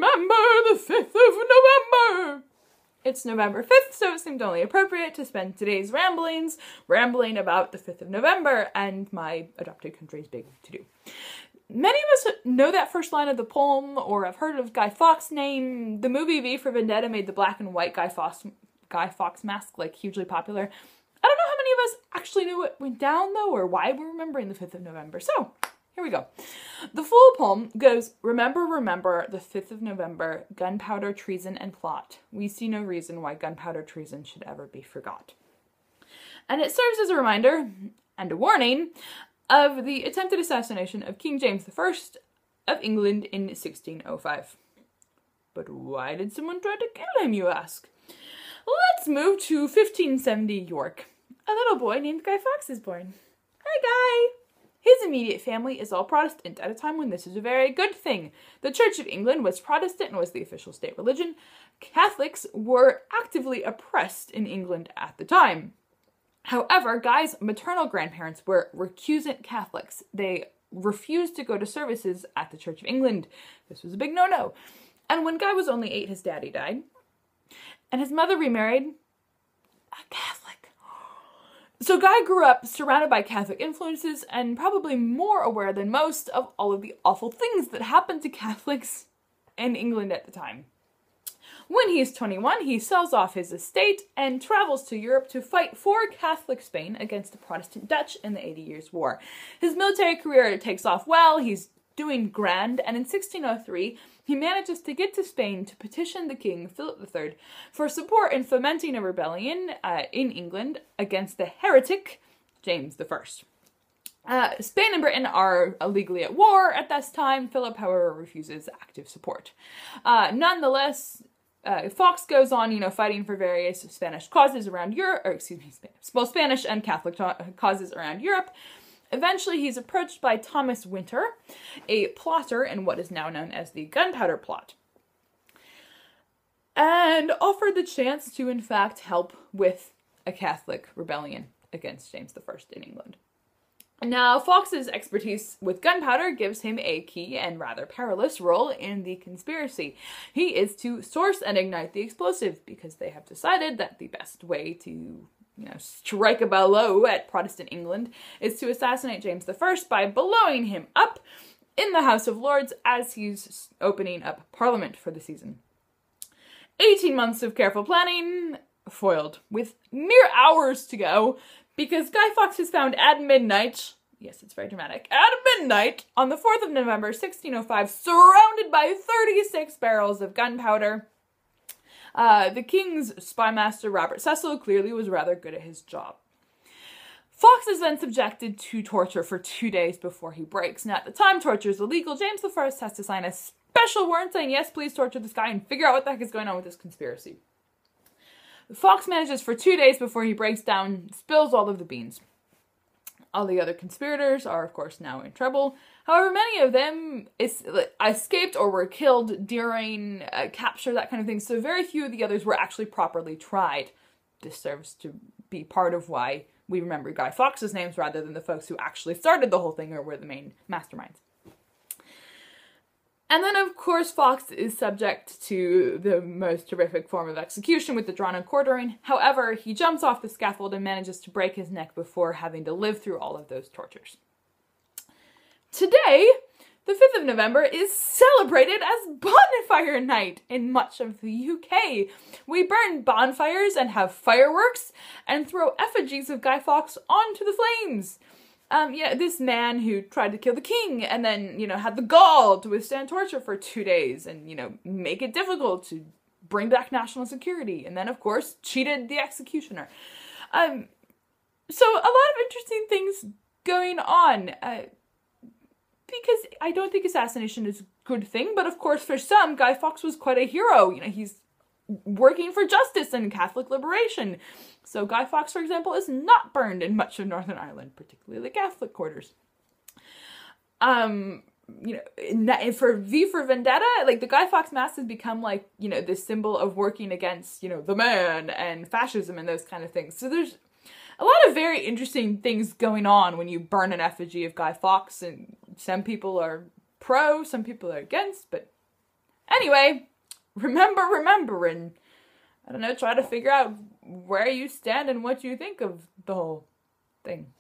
remember the 5th of November. It's November 5th, so it seemed only appropriate to spend today's rambling about the 5th of November and my adopted country's big to-do. Many of us know that first line of the poem, or have heard of Guy Fawkes' name. The movie V for Vendetta made the black and white Guy Fawkes mask, like, hugely popular. I don't know how many of us actually knew what went down, though, or why we're remembering the 5th of November. So, here we go. The full poem goes, "Remember, remember, the 5th of November, gunpowder, treason, and plot. We see no reason why gunpowder treason should ever be forgot." And it serves as a reminder, and a warning, of the attempted assassination of King James I of England in 1605. But why did someone try to kill him, you ask? Let's move to 1570 York. A little boy named Guy Fawkes is born. Hi, Guy! His immediate family is all Protestant at a time when this is a very good thing. The Church of England was Protestant and was the official state religion. Catholics were actively oppressed in England at the time. However, Guy's maternal grandparents were recusant Catholics. They refused to go to services at the Church of England. This was a big no-no. And when Guy was only 8, his daddy died. And his mother remarried a Catholic. So Guy grew up surrounded by Catholic influences and probably more aware than most of all of the awful things that happened to Catholics in England at the time. When he's 21, he sells off his estate and travels to Europe to fight for Catholic Spain against the Protestant Dutch in the 80 Years' War. His military career takes off well, he's doing grand, and in 1603, he manages to get to Spain to petition the king, Philip III, for support in fomenting a rebellion in England against the heretic, James I. Spain and Britain are illegally at war at this time. Philip, however, refuses active support. Nonetheless, Fawkes goes on, fighting for various Spanish causes around Europe, Spanish and Catholic causes around Europe. Eventually, he's approached by Thomas Winter, a plotter in what is now known as the Gunpowder Plot, and offered the chance to, in fact, help with a Catholic rebellion against James I in England. Now, Fawkes' expertise with gunpowder gives him a key and rather perilous role in the conspiracy. He is to source and ignite the explosive because they have decided that the best way to strike a blow at Protestant England is to assassinate James I by blowing him up in the House of Lords as he's opening up Parliament for the season. 18 months of careful planning foiled with mere hours to go, because Guy Fawkes is found at midnight, yes, it's very dramatic, at midnight on the 4th of November, 1605, surrounded by 36 barrels of gunpowder. The king's spymaster, Robert Cecil, clearly was rather good at his job. Fawkes is then subjected to torture for 2 days before he breaks. Now, at the time, torture is illegal. James I has to sign a special warrant saying, yes, please torture this guy and figure out what the heck is going on with this conspiracy. Fawkes manages for 2 days before he breaks down, spills all of the beans. All the other conspirators are, of course, now in trouble. However, many of them escaped or were killed during capture, that kind of thing, so very few of the others were actually properly tried. This serves to be part of why we remember Guy Fawkes' names rather than the folks who actually started the whole thing or were the main masterminds. And then, of course, Fawkes is subject to the most horrific form of execution with the drawn and quartering. However, he jumps off the scaffold and manages to break his neck before having to live through all of those tortures. Today, the 5th of November is celebrated as Bonfire Night in much of the UK. We burn bonfires and have fireworks and throw effigies of Guy Fawkes onto the flames. This man who tried to kill the king and then, had the gall to withstand torture for 2 days and, make it difficult to bring back national security. And then, of course, cheated the executioner. So a lot of interesting things going on. Because I don't think assassination is a good thing, but of course for some, Guy Fawkes was quite a hero. He's working for justice and Catholic liberation. So Guy Fawkes, for example, is not burned in much of Northern Ireland, particularly the Catholic quarters. For V for Vendetta, the Guy Fawkes mask has become this symbol of working against, the man and fascism and those kind of things. So there's a lot of very interesting things going on when you burn an effigy of Guy Fawkes, and some people are pro, some people are against, but Anyway, remember, and I don't know, try to figure out where you stand and what you think of the whole thing.